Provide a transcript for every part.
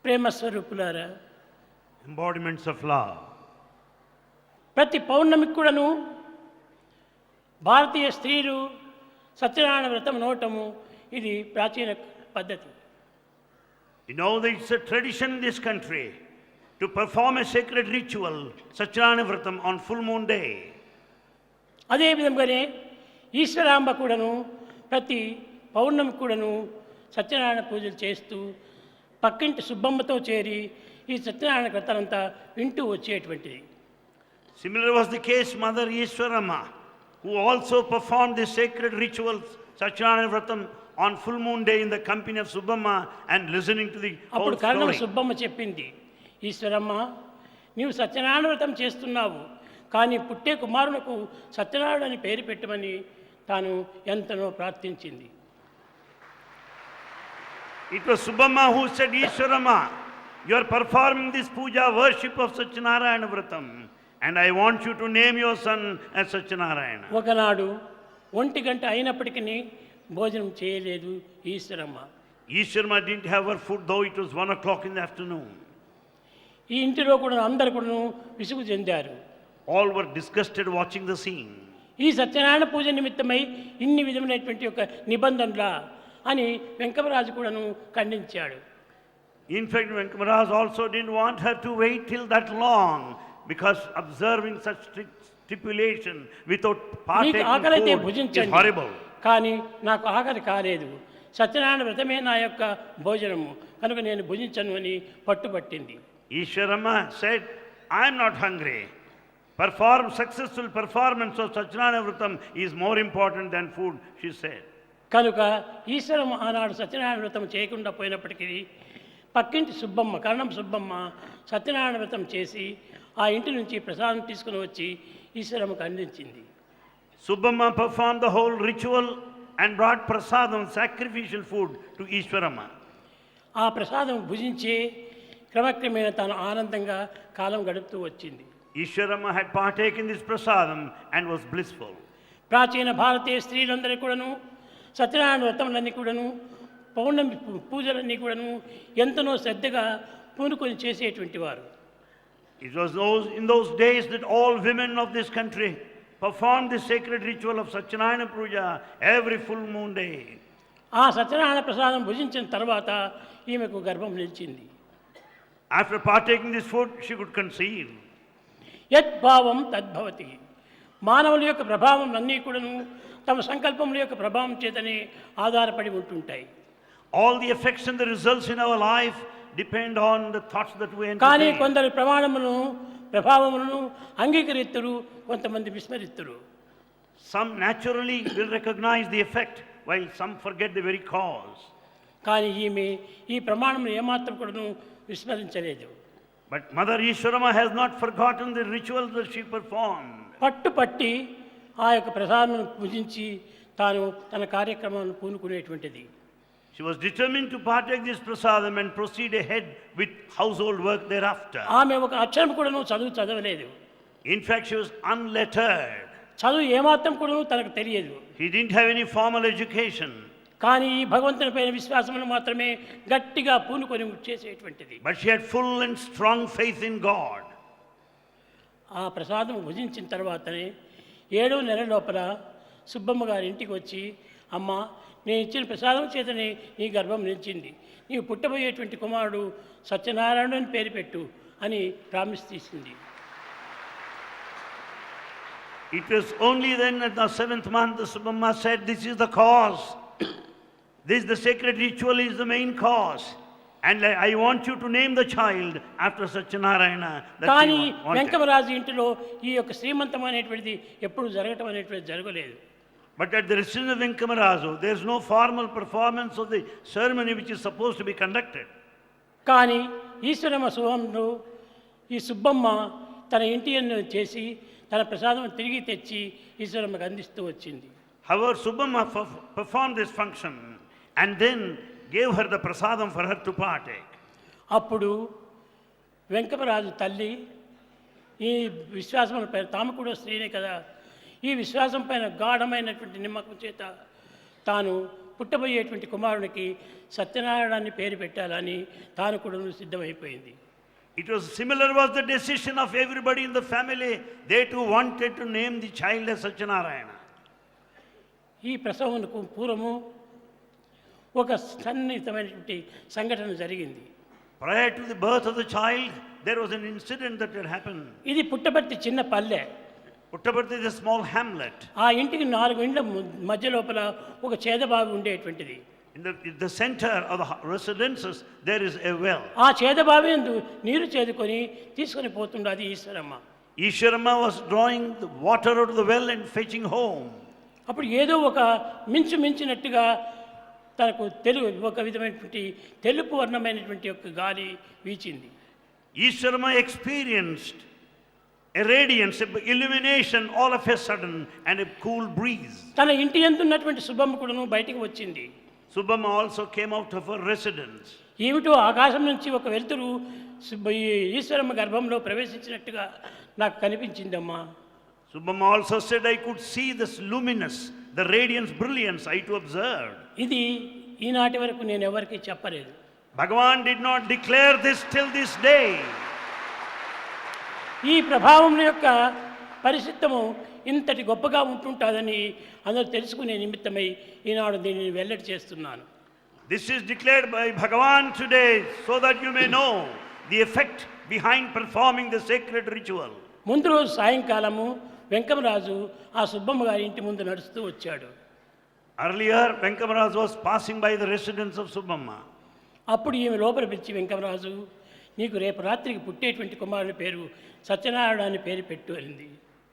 ప్రేమ స్వరూపులారా, embodiments of love. ప్రతి పౌర్ణమికి కూడాను భారతీయ స్త్రీలు సత్యనారాయణ వ్రతం నోటము ఇది ప్రాచీన పద్ధతి. You know that it's a tradition in this country to perform a sacred ritual, Satyanarayana Vratam, on full moon day. అదే విధంగానే ఈశ్వరాంబ కూడాను ప్రతి పౌర్ణమి కూడాను సత్యనారాయణ పూజలు చేస్తూ పక్కింటి సుబ్బమ్మతో చేరి ఈ సత్యనారాయణ వ్రతాలంతా వింటూ వచ్చేటువంటిది. Similar was the case Mother Ishwarama, who also performed the sacred rituals, Satyanarayana Vratam, on full moon day in the company of Subbamma and listening to the whole అప్పుడు కర్ణం story. సుబ్బమ్మ చెప్పింది, ఈశ్వరమ్మ నీవు సత్యనారాయణ వ్రతం చేస్తున్నావు, కానీ పుట్టే కుమారునకు సత్యనారాయణ అని పేరు పెట్టమని తాను ఎంతనో ప్రార్థించింది. It was Subbamma who said, Ishwarama, you are performing this puja worship of Satyanarayana Vratam, and I want you to name your son as Satyanarayana. ఒకనాడు 1 గంట అయినప్పటికీ భోజనం చేయలేదు Eshwaramma. Ishwarama didn't have her food, though it was 1 o'clock in the afternoon. ఈ ఇంటిలో కూడా అందరు కూడా విసుగు చెందారు. All were disgusted watching the scene. ఈ సత్యనారాయణ పూజ నిమిత్తమై ఇన్ని విధమైనటువంటి ఒక నిబంధనలా అని వెంకమరాజు కూడాను ఖండించాడు. In fact, Venkamaraj also didn't want her to wait till that long, because observing such strict stipulation without నీకు partaking ఆకలైతే food is భుజించండి, horrible. కానీ నాకు ఆకలి కాలేదు, సత్యనారాయణ వ్రతమే నా యొక్క భోజనము కనుక నేను భుజించను అని పట్టుబట్టింది. Ishwarama said, I am not hungry. Successful performance of Satyanarayana Vratam is more important than food, she said. కనుక ఈశ్వరమ్మ ఆనాడు సత్యనారాయణ వ్రతం చేయకుండా పోయినప్పటికీ పక్కింటి సుబ్బమ్మ, కర్ణం సుబ్బమ్మ సత్యనారాయణ వ్రతం చేసి ఆ ఇంటి నుంచి ప్రసాదం తీసుకుని వచ్చి ఈశ్వరమ్మకు అందించింది. Subbamma performed the whole ritual and brought prasadam, sacrificial food, to Ishwarama. ఆ ప్రసాదం భుజించి క్రమక్రమేణా తాను ఆనందంగా కాలం గడుపుతూ వచ్చింది. Ishwarama had partaken this prasadam and was blissful. ప్రాచీన భారతీయ స్త్రీలందరూ కూడాను సత్యనారాయణ వ్రతములన్నీ కూడాను పౌర్ణమి పూజలన్నీ కూడాను ఎంతనో శ్రద్ధగా పూనుకొని చేసేటువంటి వారు. It was in those days that all women of this country performed the sacred ritual of Satyanarayana Puja every full moon day. ఆ సత్యనారాయణ ప్రసాదం భుజించిన తర్వాత ఈమెకు గర్భం నిలిచింది. After partaking this food, she could conceive. యద్భావం తద్భవతి. మానవుల యొక్క ప్రభావం అన్నీ కూడాను తమ సంకల్పముల యొక్క ప్రభావం చేతనే ఆధారపడి ఉంటుంటాయి. All the effects and the results in our life depend on the thoughts that we కానీ entertain. కొందరు ప్రభావములను అంగీకరిస్తురు, కొంతమంది విస్మరిస్తురు. Some naturally will recognize the effect, while some forget the very cause. కానీ ఈమె ఈ ప్రమాణమును ఏమాత్రం కూడాను విస్మరించలేదు. But Mother Ishwarama has not forgotten the rituals that she performed. పట్టుపట్టి ఆ యొక్క ప్రసాదమును పూజించి తాను తన కార్యక్రమాన్ని పూనుకునేటువంటిది. She was determined to partake this prasadam and proceed ahead with household work thereafter. ఆమె ఒక అక్షరం కూడాను చదవలేదు. In fact, she was unlettered. చదువు ఏమాత్రం కూడాను తనకు తెలియదు. She didn't have any formal education. కానీ ఈ భగవంతుని పైన విశ్వాసమును మాత్రమే గట్టిగా పూనుకొని చేసేటువంటిది. But she had full and strong faith in God. ఆ ప్రసాదం భుజించిన తర్వాతనే 7వ నెల లోపల సుబ్బమ్మ గారి ఇంటికి వచ్చి, అమ్మ నేను ఇచ్చిన ప్రసాదం చేతనే నీ గర్భం నిలిచింది, నీవు పుట్టబోయేటువంటి కుమారుడు సత్యనారాయణ అని పేరు పెట్టు అని ప్రామిస్ తీసింది. It was only then at the 7th month the Subbamma said, this is the cause. This the sacred ritual is the main cause. And I want you to name the child after Satyanarayana. కానీ వెంకమరాజు ఇంటిలో ఈ యొక్క శ్రీమంతం అనేటువంటిది ఎప్పుడు జరగటం అనేటువంటిది జరగలేదు. But at the residence of Venkamarazu, there is no formal performance of the ceremony which is supposed to be conducted. కానీ ఈశ్వరమ్మ శుభంలో ఈ సుబ్బమ్మ తన ఇంటి చేసి తన ప్రసాదం తిరిగి తెచ్చి ఈశ్వరమ్మకు అందిస్తూ వచ్చింది. However, Subbamma performed this function and then gave her the prasadam for her to partake. అప్పుడు వెంకమరాజు తల్లి ఈ విశ్వాసం పైన, తాము కూడా స్త్రీనే కదా, ఈ విశ్వాసం పైన గాఢమైనటువంటి నమ్మకం చేత తాను పుట్టబోయేటువంటి కుమారునికి సత్యనారాయణాన్ని పేరు పెట్టాలని తాను కూడా సిద్ధమైపోయింది. It was similar was the decision of everybody in the family. They too wanted to name the child as Satyanarayana. ఈ ప్రసవమునకు పూర్వము ఒక సన్నిహితమైనటువంటి సంఘటన జరిగింది. Prior to the birth of the child, there was an incident that had happened. ఇది పుట్టపర్తి చిన్న పల్లె. Puttaparthi is a small hamlet. ఆ ఇంటికి 4 ఇండ్ల మధ్య లోపల ఒక చేదబావి ఉండేటువంటిది. In the center of the residences, there is a well. ఆ చేదబావి యందు నీరు చేదుకొని తీసుకొని పోతుండది Eshwaramma. Ishwarama was drawing the water out of the well and fetching home. అప్పుడు ఏదో ఒక మించినట్టుగా తనకు ఒక విధమైనటువంటి తెలుపు వర్ణమైనటువంటి ఒక గాలి వీచింది. Ishwarama experienced a radiance, a illumination all of a sudden and a cool breeze. తన ఇంటి యందు ఉన్నటువంటి సుబ్బమ్మ కూడాను బయటికి వచ్చింది. Subbamma also came out of her residence. ఏమిటో ఆకాశం నుంచి ఒక వెలుతురు ఈశ్వరమ్మ గర్భంలో ప్రవేశించినట్టుగా నాకు కనిపించిందమ్మా. Subbamma also said, I could see this luminous, the radiance, brilliance I too observed. ఇది ఈనాటి వరకు నేను ఎవరికీ చెప్పలేదు. Bhagavan did not declare this till this day. ఈ ప్రభావం యొక్క పరిశుద్ధము ఇంతటి గొప్పగా ఉంటుంటుందని అందరూ తెలుసుకునే నిమిత్తమై ఈనాడు దీనిని వెల్లడి చేస్తున్నాను. This is declared by Bhagavan today so that you may know the effect behind performing the sacred ritual. ముందు రోజు సాయంకాలము వెంకమరాజు ఆ సుబ్బమ్మ గారి ఇంటి ముందు నడుస్తూ వచ్చాడు. Earlier, Venkamaraj was passing by the residence of Subbamma. అప్పుడు ఈమె లోపల పిలిచి, వెంకమరాజు, నీకు రేపు రాత్రికి పుట్టేటువంటి కుమారుని పేరు సత్యనారాయణ అని పేరు పెట్టు అనింది.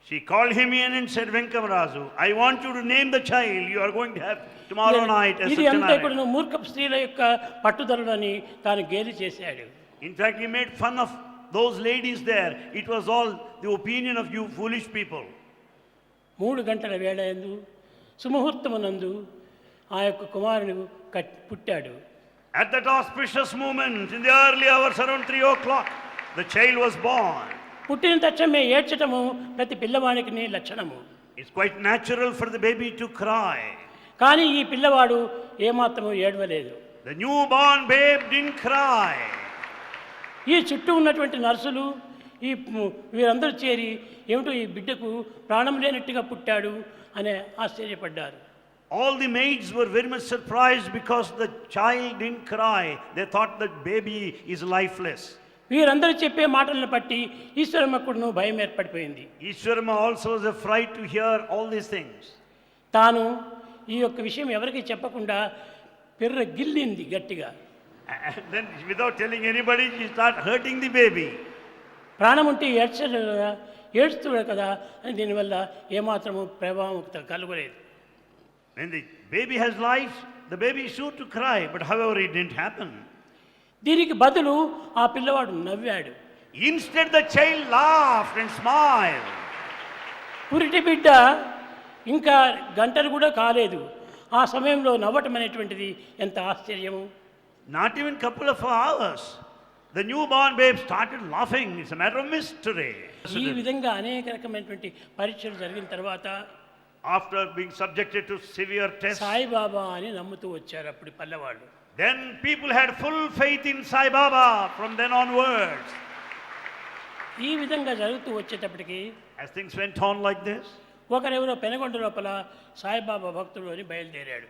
She called him in and said, Venkamaraju, I want you to name the child you are going to have tomorrow night as ఇది అంతా కూడా Satyanarayana. మూర్ఖ స్త్రీల యొక్క పట్టుదలని తాను గేలి చేశాడు. In fact, he made fun of those ladies there. It was all the opinion of you foolish people. 3 గంటల వేళ యందు సుముహూర్తమునందు ఆ యొక్క కుమారుని పుట్టాడు. At that auspicious moment, in the early hours around 3 o'clock, the child was born. పుట్టిన తక్షణమే ఏడ్చటము ప్రతి పిల్లవానికి లక్షణము. It's quite natural for the baby to cry. కానీ ఈ పిల్లవాడు ఏమాత్రము ఏడవలేదు. The newborn babe didn't cry. ఈ చుట్టూ ఉన్నటువంటి నర్సులు వీరందరూ చేరి ఏమిటో ఈ బిడ్డకు ప్రాణం లేనట్టుగా పుట్టాడు అని ఆశ్చర్యపడ్డారు. All the maids were very much surprised because the child didn't cry. They thought the baby is lifeless. వీరందరూ చెప్పే మాటలను బట్టి ఈశ్వరమ్మకుడును భయం ఏర్పడిపోయింది. Ishwarama also was afraid to hear all these things. తాను ఈ యొక్క విషయం ఎవరికి చెప్పకుండా పిర్ర గిల్లింది గట్టిగా. And then without telling anybody, she started hurting the baby. ప్రాణం ఉంటే ఏడుస్తున్నాడు కదా అని దీనివల్ల ఏమాత్రము ప్రభావం కలగలేదు. When the baby has life, the baby is sure to cry, but however it didn't happen. దీనికి బదులు ఆ పిల్లవాడు నవ్వాడు. Instead the child laughed and smiled. పురిటి బిడ్డ ఇంకా గంటలు కూడా కాలేదు. ఆ సమయంలో నవ్వటం అనేటువంటిది ఎంత ఆశ్చర్యము. Not even couple of hours, the newborn babe started laughing. It's a matter of mystery. ఈ విధంగా అనేక రకమైనటువంటి పరీక్షలు జరిగిన తర్వాత After being subjected to severe tests, Saibaba అని నమ్ముతూ వచ్చారు అప్పుడు పల్లెవాళ్ళు. then people had full faith in Sai Baba from then onwards. ఈ విధంగా జరుగుతూ వచ్చేటప్పటికి As things went on like this, ఒకరెవరో Penagonda లోపల సాయిబాబా భక్తుడు అని బయలుదేరాడు.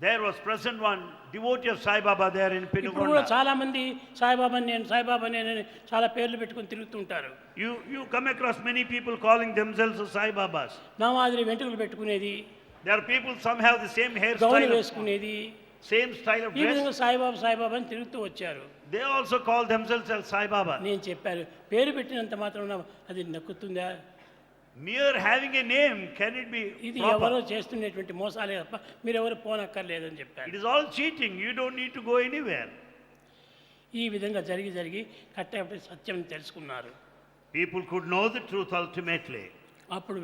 there was present one devotee of Sai Baba there in ఇప్పుడు కూడా Penugonda. చాలా మంది సాయిబాబా నేను చాలా పేర్లు పెట్టుకుని తిరుగుతుంటారు. You come across many people calling themselves Sai Babas. నా మాదిరి వెంట్రుకలు పెట్టుకునేది, There are people, some have the same gown hairstyle, వేసుకునేది, same style of ఈ విధంగా dress. సాయిబాబా అని తిరుగుతూ వచ్చారు. They also call themselves as Sai Baba. నేను చెప్పాను, పేరు పెట్టినంత మాత్రం అది నక్కుతుందా? Mere having a name, can it be ఇది ఎవరో proper? చేస్తున్నటువంటి మోసాలే తప్ప మీరెవరు పోనక్కర్లేదని చెప్పారు. It is all cheating. You don't need to go anywhere. ఈ విధంగా జరిగి కట్టేపటి సత్యం తెలుసుకున్నారు. People could know the truth ultimately. అప్పుడు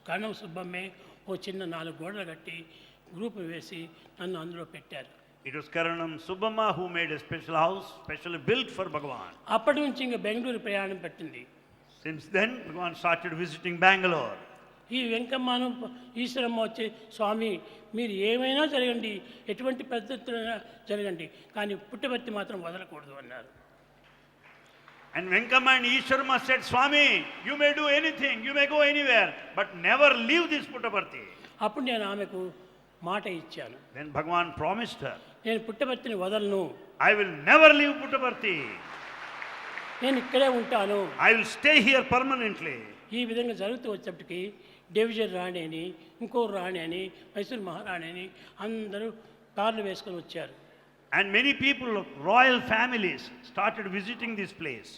కణం సుబ్బమ్మే ఓ చిన్న 4 గోడలు కట్టి గ్రూప్ వేసి నన్ను అందులో పెట్టారు. It was Karanam Subbamma who made a special house, specially built for Bhagavan. అప్పటి నుంచి ఇంకా బెంగళూరు ప్రయాణం పట్టింది. Since then, Bhagavan started visiting Bangalore. ఈ వెంకమ్మను ఈశ్వరమ్మ వచ్చి స్వామి మీరు ఏమైనా జరగండి, ఎటువంటి పద్ధతులైనా జరగండి, కానీ పుట్టపర్తి మాత్రం వదలకూడదు అన్నారు. And Venkama and Ishwarama said, Swami, you may do anything, you may go anywhere, but never leave this Puttaparthi. అప్పుడు నేను ఆమెకు మాట ఇచ్చాను, Then Bhagavan promised her, నేను పుట్టపర్తిని వదలను, I will never leave Puttaparthi. నేను ఇక్కడే ఉంటాను. I will stay here permanently. ఈ విధంగా జరుగుతూ వచ్చేప్పటికి డివిజన్ రాణి అని, ఇంకో రాణి అని, మైసూరు మహారాణి అని అందరూ కార్లు వేసుకొని వచ్చారు. And many people of royal families started visiting this place.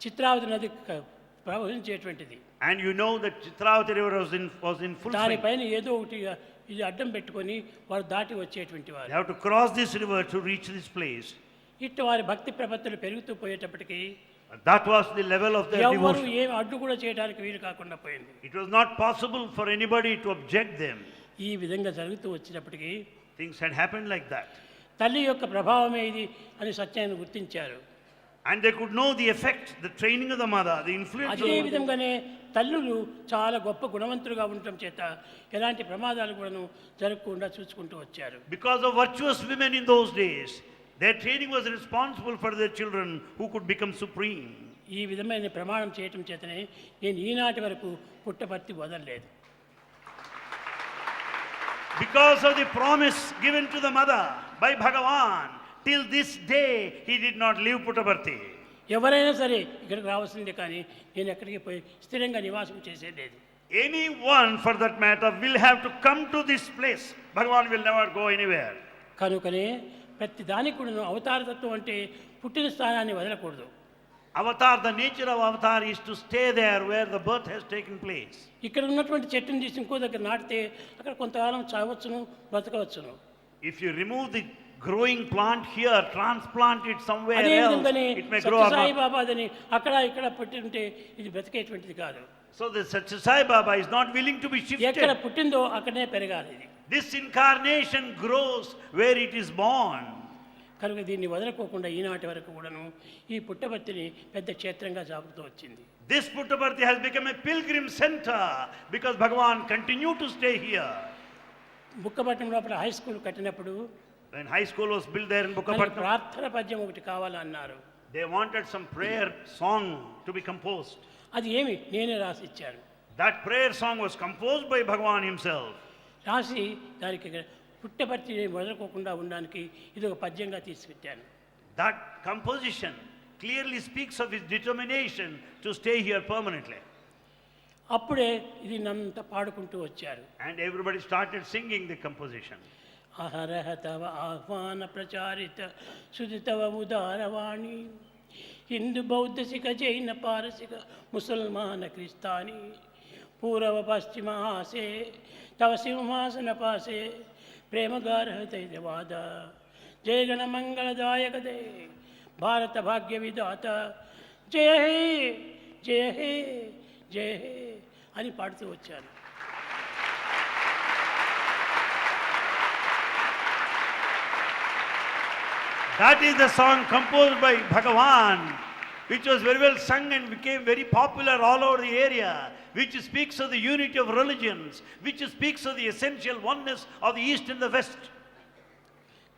Chitravati నది ప్రవహించేటువంటిది. And you know that Chitravati river was in full swing. దానిపైన ఏదో ఒకటి ఇది అడ్డం పెట్టుకొని వారు దాటి వచ్చేటువంటి వారు. They have to cross this river to reach this place. ఇట్లా వారి భక్తి ప్రపత్తులు పెరుగుతూ పోయేటప్పటికి That was the level of their ఎవరు devotion. ఏం అడ్డు కూడా చేయడానికి వీలు కాకుండా పోయింది. It was not possible for anybody to object them. ఈ విధంగా జరుగుతూ వచ్చినప్పటికీ Things had happened like that. తల్లి యొక్క ప్రభావమే ఇది అని సత్యాన్ని గుర్తించారు. And they could know the effect, the training of the mother, the influence of అదే the mother. విధంగానే తల్లులు చాలా గొప్ప గుణవంతులుగా ఉండటం చేత ఎలాంటి ప్రమాదాలు కూడాను జరగకుండా చూసుకుంటూ వచ్చారు. Because of virtuous women in those days, their training was responsible for their children who could become supreme. ఈ విధమైన ప్రమాణం చేయటం చేతనే నేను ఈనాటి వరకు పుట్టపర్తి వదలలేదు. Because of the promise given to the mother by Bhagavan, till this day he did not leave Puttaparthi. ఎవరైనా సరే ఇక్కడికి రావాల్సిందే, కానీ నేను ఎక్కడికి పోయి స్థిరంగా నివాసం చేసేది. Anyone for that matter will have to come to this place. Bhagavan will never go anywhere. కనుకనే ప్రతి దానికి కూడా అవతారతత్వం అంటే పుట్టిన స్థానాన్ని వదలకూడదు. Avatar, the nature of avatar is to stay there where the birth has taken place. ఇక్కడ ఉన్నటువంటి చెట్టుని తీసి ఇంకో దగ్గర నాటితే అక్కడ కొంతకాలం చావచ్చును, బ్రతకవచ్చును. If you remove the growing plant here, transplant it somewhere అదే else, విధంగానే it may grow or Sathya Sai not. బాబాదని అక్కడ ఇక్కడ పెట్టి ఉంటే ఇది బ్రతికేటువంటిది కాదు. So the Satya Sai Baba is not willing to be ఎక్కడ shifted. పుట్టిందో అక్కడనే పెరగాలి ఇది. This incarnation grows where it is born. కనుక దీన్ని వదలకోకుండా ఈనాటి వరకు కూడాను ఈ పుట్టపర్తిని పెద్ద క్షేత్రంగా సాగుతూ వచ్చింది. This Puttaparthi has become a pilgrim center because Bhagavan continued to stay here. Bukkapatnam లోపల హై స్కూల్ కట్టినప్పుడు When high school was built there in మనకి Bukkapatnam, ప్రార్థన పద్యం ఒకటి కావాలన్నారు. they wanted some prayer song to be composed. అది ఏమి నేనే రాసి ఇచ్చాను. That prayer song was composed by Bhagavan himself. రాసి దానికి పుట్టపర్తి వదలకోకుండా ఉండడానికి ఇది ఒక పద్యంగా తీసుకెట్టాను. That composition clearly speaks of his determination to stay here permanently. అప్పుడే ఇది నంత పాడుకుంటూ వచ్చారు. And everybody started singing the composition. అహరహ తవ ఆహ్వాన ప్రచారిత సుదితవ ఉదారవాణి హిందూ బౌద్ధ సిఖ జైన పారసిక ముసల్మాన క్రిస్తాని పూర్వ పశ్చిమ ఆసే తవ సింహాసన పాసే ప్రేమగారహతైవాద జయగణ మంగళదాయక దే భారత భాగ్య విధాత జయ హే జయ హే జయ హే అని పాడుతూ వచ్చాను. That is the song composed by Bhagavan, which was very well sung and became very popular all over the area, which speaks of the unity of religions, which speaks of the essential oneness of the East and the West.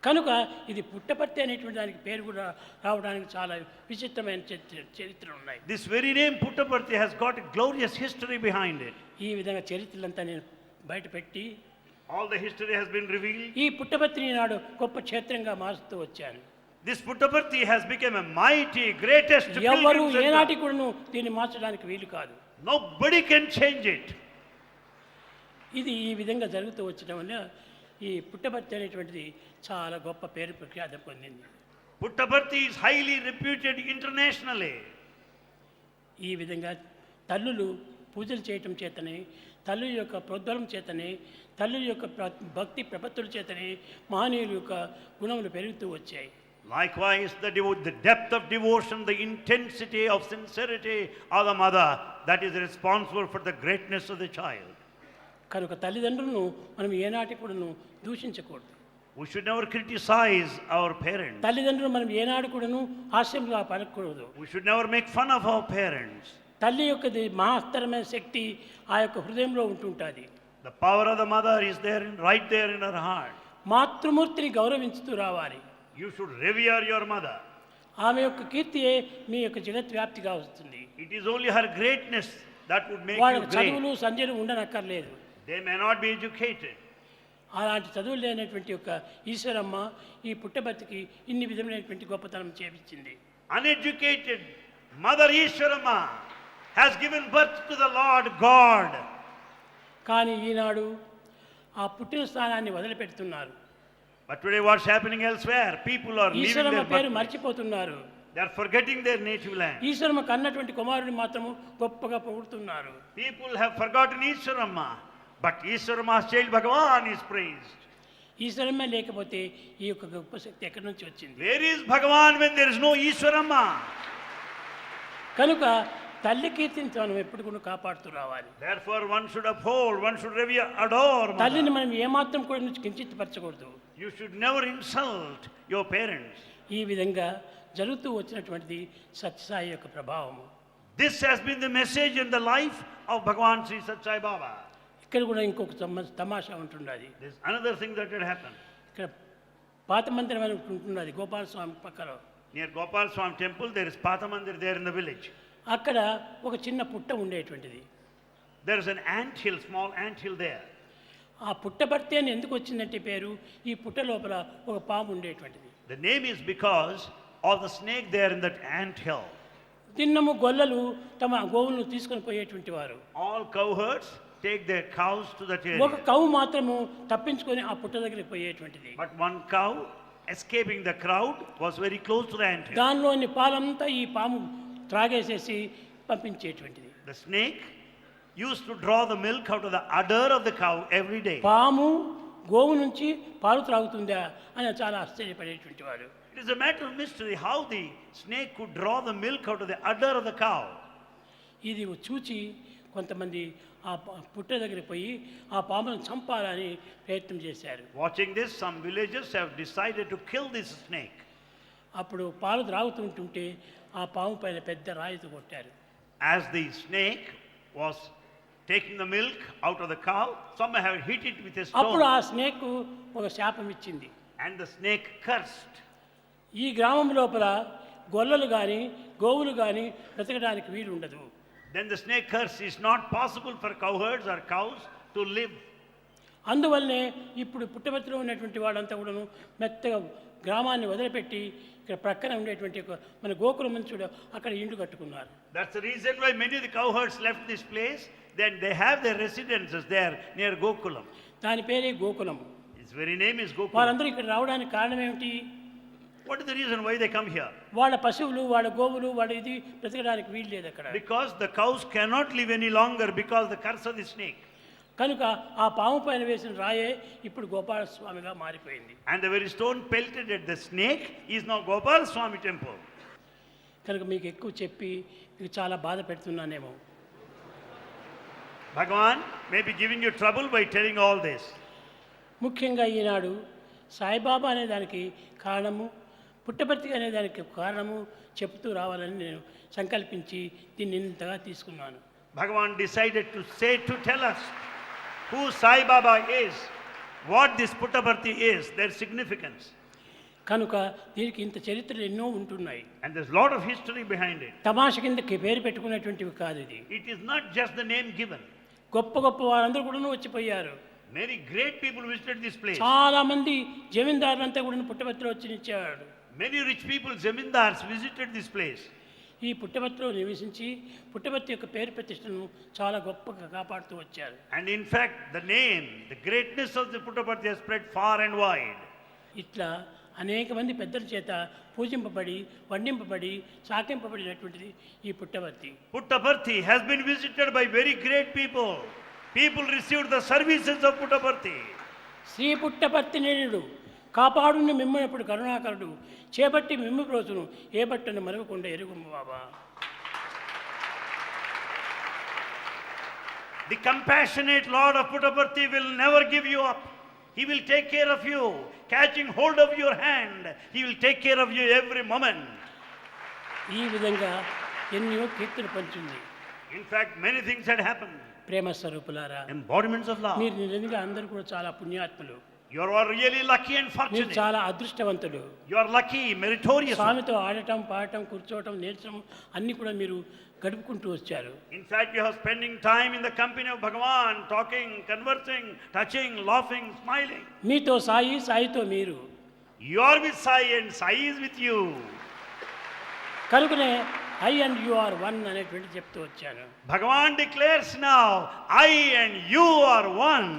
కనుక ఇది పుట్టపర్తి అనేటువంటి దానికి పేరు కూడా రావడానికి చాలా విచిత్రమైన చరిత్రలు ఉన్నాయి. This very name Puttaparthi has got a glorious history behind it. ఈ విధంగా చరిత్రలంతా నేను బయట పెట్టి All the history has been revealed. ఈ పుట్టపర్తిని నాడు గొప్ప క్షేత్రంగా మారుస్తూ వచ్చాను. This Puttaparthi has become a mighty, greatest ఎవరు pilgrim ఏనాటి center. కూడాను దీన్ని మార్చడానికి వీలు కాదు. Nobody can change it. ఇది ఈ విధంగా జరుగుతూ వచ్చడం వల్ల ఈ పుట్టపర్తి అనేటువంటిది చాలా గొప్ప పేరు ప్రఖ్యాతి పొందింది. Puttaparthi is highly reputed internationally. ఈ విధంగా తల్లులు పూజలు చేయటం చేతనే, తల్లి యొక్క ప్రోద్బలం చేతనే, తల్లి యొక్క భక్తి ప్రపత్తుల చేతనే మహనీయుల యొక్క గుణములు పెరుగుతూ వచ్చాయి. Likewise, the depth of devotion, the intensity of sincerity of the mother, that is responsible for the greatness of the child. కనుక తల్లిదండ్రులను మనం ఏనాటి కూడాను దూషించకూడదు. We should never criticize our parents. తల్లిదండ్రులు మనం ఏనాడు కూడాను హాస్యంగా పలకూడదు. We should never make fun of our parents. తల్లి యొక్కది మహత్తరమైన శక్తి ఆ యొక్క హృదయంలో ఉంటుంటుంది. The power of the mother is there, right there in her heart. మాతృమూర్తిని గౌరవించుతూ రావాలి. You should revere your mother. ఆమె యొక్క కీర్తియే మీ యొక్క జగద్వ్యాప్తిగా వస్తుంది. It is only her greatness that would make వాళ్ళకి you great. చదువులు సంధ్యలు ఉండనక్కర్లేదు. They may not be educated. అలాంటి చదువులు లేనటువంటి యొక్క ఈశ్వరమ్మ ఈ పుట్టబర్తికి ఇన్ని విధమైనటువంటి గొప్పతనం చేపించింది. Uneducated Mother Ishwarama has given birth to the Lord God. కానీ ఈనాడు ఆ పుట్టిన స్థానాన్ని వదిలిపెడుతున్నారు. But today what's happening elsewhere? People are leaving Eshwaramma their పేరు birthplace. మర్చిపోతున్నారు. They are forgetting their native land. Eshwaramma కన్నటువంటి కుమారుని మాత్రము గొప్పగా పొగుడుతున్నారు. People have forgotten Ishwarama, but Ishwarama's child Bhagavan is praised. Eshwaramma లేకపోతే ఈ యొక్క గొప్ప శక్తి ఎక్కడి నుంచి వచ్చింది? Where is Bhagavan when there is no Ishwarama? కనుక తల్లి కీర్తిని మనం ఎప్పుడు కూడా కాపాడుతూ రావాలి. Therefore one should uphold, one should revere, adore తల్లిని mother. మనం ఏమాత్రం కూడా నుంచి కించితపరచకూడదు. You should never insult your parents. ఈ విధంగా జరుగుతూ వచ్చినటువంటిది సత్యసాయి యొక్క ప్రభావము. This has been the message in the life of Bhagavan Sri Sathya Sai Baba. ఇక్కడ కూడా ఇంకొక తమాషా ఉంటున్నది. There's another thing that had happened. ఇక్కడ పాత మందిరం అని ఉంటున్నది గోపాల స్వామి పక్కన. Near Gopal Swami temple, there is Patha Mandir there in the village. అక్కడ ఒక చిన్న పుట్ట ఉండేటువంటిది. There is an ant hill, small ant hill there. ఆ పుట్టబర్తి అని ఎందుకు వచ్చిందంటే పేరు, ఈ పుట్ట లోపల ఒక పాము ఉండేటువంటిది. The name is because of the snake there in that ant hill. దిన్నము గొల్లలు తమ గోవులను తీసుకొని పోయేటువంటి వారు. All cowherds take their cows to that ఒక area. కవ్వు మాత్రము తప్పించుకొని ఆ పుట్ట దగ్గరికి పోయేటువంటిది. But one cow, escaping the crowd, was very close to the ant hill. దానిలోని పాలంతా ఈ పాము త్రాగేసేసి పంపించేటువంటిది. The snake used to draw the milk out of the udder of the cow every day. పాము గోవు నుంచి పాలు త్రాగుతుందా అని చాలా ఆశ్చర్యపడేటువంటి వాడు. It is a matter of mystery how the snake could draw the milk out of the udder of the cow. ఇది చూచి కొంతమంది ఆ పుట్ట దగ్గరికి పోయి ఆ పామును చంపాలని ప్రయత్నం చేశారు. Watching this, some villagers have decided to kill this snake. అప్పుడు పాలు త్రాగుతుంటుంటే ఆ పాము పైన పెద్ద రాయితో కొట్టారు. As the snake was taking the milk out of the cow, some have hit it with a అప్పుడు stone, ఆ స్నేక్ ఒక శాపం ఇచ్చింది. and the snake cursed. ఈ గ్రామం లోపల గొల్లలు కానీ గోవులు కానీ బ్రతకడానికి వీలు ఉండదు. Then the snake curse is not possible for cowherds or cows to live. అందువల్లనే ఇప్పుడు పుట్టబర్తిలో ఉన్నటువంటి వాళ్ళంతా కూడాను మెత్తగా గ్రామాన్ని వదిలిపెట్టి ఇక్కడ ప్రక్కన ఉండేటువంటి ఒక మన గోకులం నుంచి కూడా అక్కడ ఇండ్లు కట్టుకున్నారు. That's the reason why many of the cowherds left this place. Then they have their residences there near Gokulam. దాని పేరే Gokulam. Its very name is Gokulam. వాళ్ళందరూ ఇక్కడ రావడానికి కారణం ఏమిటి? What is the reason why they come here? వాళ్ళ పశువులు వాళ్ళ గోవులు వాళ్ళ ఇది బ్రతకడానికి వీలు లేదు అక్కడ. Because the cows cannot live any longer because the curse of the snake. కనుక ఆ పాము పైన వేసిన రాయే ఇప్పుడు గోపాల స్వామిగా మారిపోయింది. And the very stone pelted at the snake is now Gopal Swami temple. కనుక మీకు ఎక్కువ చెప్పి మీకు చాలా బాధ పెడుతున్నానేమో. Bhagavan may be giving you trouble by telling all this. ముఖ్యంగా ఈనాడు సాయిబాబా అనే దానికి కారణము, పుట్టపర్తి అనే దానికి కారణము చెప్తూ రావాలని నేను సంకల్పించి దీన్ని ఇంతగా తీసుకున్నాను. Bhagavan decided to tell us who Sai Baba is, what this Puttaparthi is, their significance. కనుక దీనికి ఇంత చరిత్రలు ఎన్నో ఉంటున్నాయి. And there's a lot of history behind it. తమాష కిందకి పేరు పెట్టుకునేటువంటివి కాదు ఇది. It is not just the name given. గొప్ప గొప్ప వారందరూ కూడా వచ్చిపోయారు. Many great people visited this place. చాలా మంది జమీందారులంతా కూడా పుట్టపర్తిలో వచ్చి నిలిచేవాడు. Many rich people, zamindars, visited this place. ఈ పుట్టపర్తిలో నివసించి పుట్టపర్తి యొక్క పేరు ప్రతిష్టను చాలా గొప్పగా కాపాడుతూ వచ్చారు. And in fact, the name, the greatness of the Puttaparthi has spread far and wide. ఇట్లా అనేక మంది పెద్దల చేత పూజింపబడి వండింపబడి సాకింపబడినటువంటిది ఈ Puttaparthi. Puttaparthi has been visited by very great people. People received the services of Puttaparthi. Shri Puttaparthi నేనుడు కాపాడుని మిమ్మనప్పుడు కరుణాకరుడు చేపట్టి మిమ్ము రోజును ఏ బట్టను మరవకుండా ఎరుగుము బాబా. The compassionate Lord of Puttaparthi will never give you up. He will take care of you, catching hold of your hand. He will take care of you every moment. ఈ విధంగా ఎన్నో కీర్తులు పంచింది. In fact, many things had happened. ప్రేమ స్వరూపులారా, Embodiments of love. మీరు నిజంగా అందరూ కూడా చాలా పుణ్యాత్ములు, You are really lucky and మీరు fortunate. చాలా అదృష్టవంతులు. You are lucky, meritorious. స్వామితో ఆడటం, పాడటం, కూర్చోవటం, నేర్చడం అన్నీ కూడా మీరు గడుపుకుంటూ వచ్చారు. In fact, you are spending time in the company of Bhagavan, talking, conversing, touching, laughing, smiling. మీతో సాయి, సాయితో మీరు. You are with Sai and Sai is with you. కనుకనే I and you are one అనేటువంటి చెప్తూ వచ్చాను. Bhagavan declares now, I and you are one.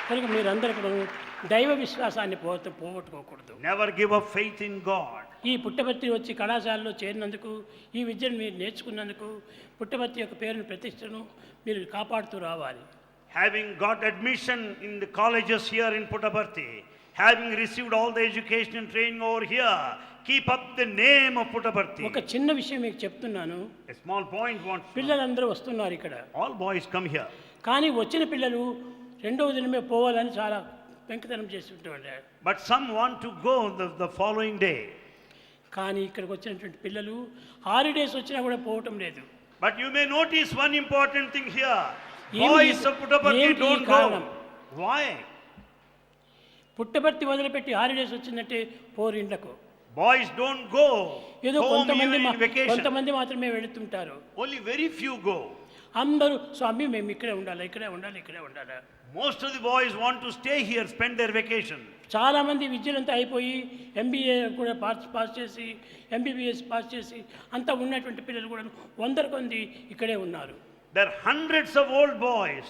కనుక మీరందరూ కూడా దైవ విశ్వాసాన్ని పోగొట్టుకోకూడదు. Never give up faith in God. ఈ పుట్టపర్తి వచ్చి కళాశాలలో చేరినందుకు, ఈ విద్యను మీరు నేర్చుకున్నందుకు, పుట్టపర్తి యొక్క పేరును ప్రతిష్టను మీరు కాపాడుతూ రావాలి. Having got admission in the colleges here in Puttaparthi, having received all the education and training over here, keep up the name of Puttaparthi. ఒక చిన్న విషయం మీకు చెప్తున్నాను. A small point wants. పిల్లలందరూ వస్తున్నారు ఇక్కడ, All boys come here. కానీ వచ్చిన పిల్లలు రెండవ దినమే పోవాలని చాలా పెంకితనం చేస్తుంటారు. But some want to go the following day. కానీ ఇక్కడికి వచ్చినటువంటి పిల్లలు హాలిడేస్ వచ్చినా కూడా పోవటం లేదు. But you may notice one important thing here. ఏమి- Boys of Puttaparthi ఏమిటి ఈ don't కారణం? go. Why? పుట్టపర్తి వదిలిపెట్టి హాలిడేస్ వచ్చిందంటే పోరు ఇండ్లకు. Boys don't go ఏదో home కొంతమంది even in vacation. కొంతమంది మాత్రమే వెళుతుంటారు. Only very few go. అందరూ స్వామి మేము ఇక్కడే ఉండాలి, ఇక్కడే ఉండాలి, ఇక్కడే ఉండాలి. Most of the boys want to stay here, spend their vacation. చాలామంది విద్యలంతా అయిపోయి ఎంబీఏ కూడా పాస్ చేసి, ఎంబీబీఎస్ పాస్ చేసి అంతా ఉన్నటువంటి పిల్లలు కూడా 100 మంది ఇక్కడే ఉన్నారు. There are hundreds of old boys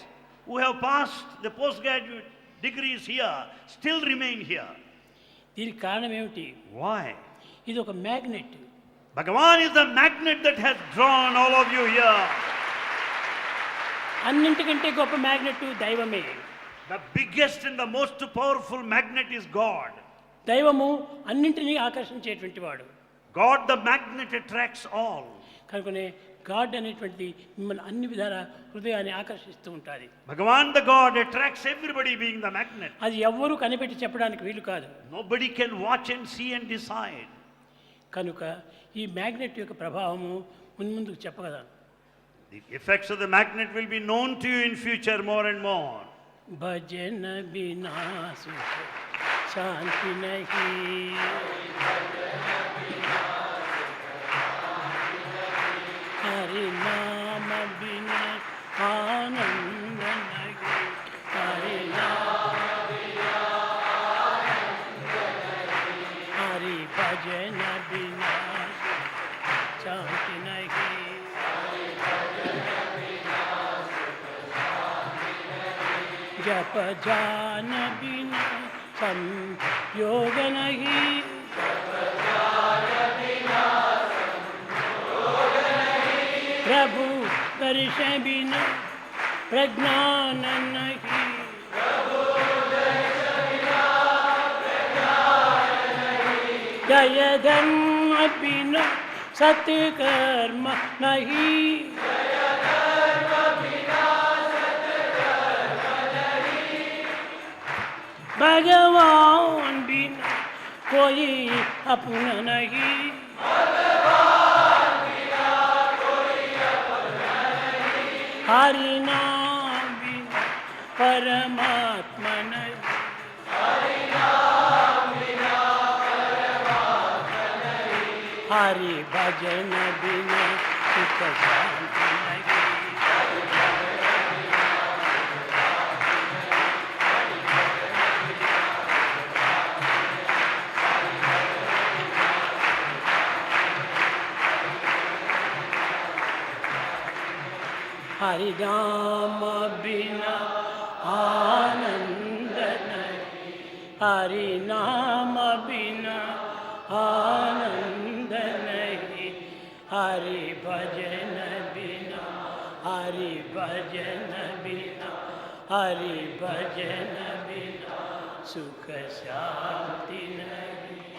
who have passed the postgraduate degrees here, still remain here. దీనికి కారణం ఏమిటి? Why? ఇది ఒక magnet. Bhagavan is the magnet that has drawn all of you here. అన్నింటికంటే గొప్ప మ్యాగ్నెట్ దైవమే. The biggest and the most powerful magnet is God. దైవము అన్నింటినీ ఆకర్షించేటువంటి వాడు. God, the magnet, attracts all. కనుకనే గాడ్ అనేటువంటిది మిమ్మల్ని అన్ని విధాల హృదయాన్ని ఆకర్షిస్తూ ఉంటుంది. Bhagavan, the God, attracts everybody being the magnet. అది ఎవ్వరూ కనిపెట్టి చెప్పడానికి వీలు కాదు. Nobody can watch and see and decide. కనుక ఈ మ్యాగ్నెట్ యొక్క ప్రభావము మున్ముందుకు చెప్పగలను. The effects of the magnet will be known to you in future more and more. భజన బినా సుఖ శాంతి నహీ, హరి నామ బినా ఆనంద నహీ, హరి నామ బినా ఆనంద నహీ, హరి భజన బినా శాంతి నహీ. जप जान बिना संयोग नहीं, प्रभु दर्श बिना प्रज्ञान नहीं, जय धर्म बिना सत्कर्म नहीं, भगवान बिना कोई अपना नहीं, हरि नाम बिना परमात्मा नहीं, हरि भजन बिना सुख शांति नहीं. हरि नाम बिना आनंद नहीं, हरि नाम बिना आनंद नहीं, हरि भजन बिना, हरि भजन बिना, हरि भजन बिना सुख शांति नहीं.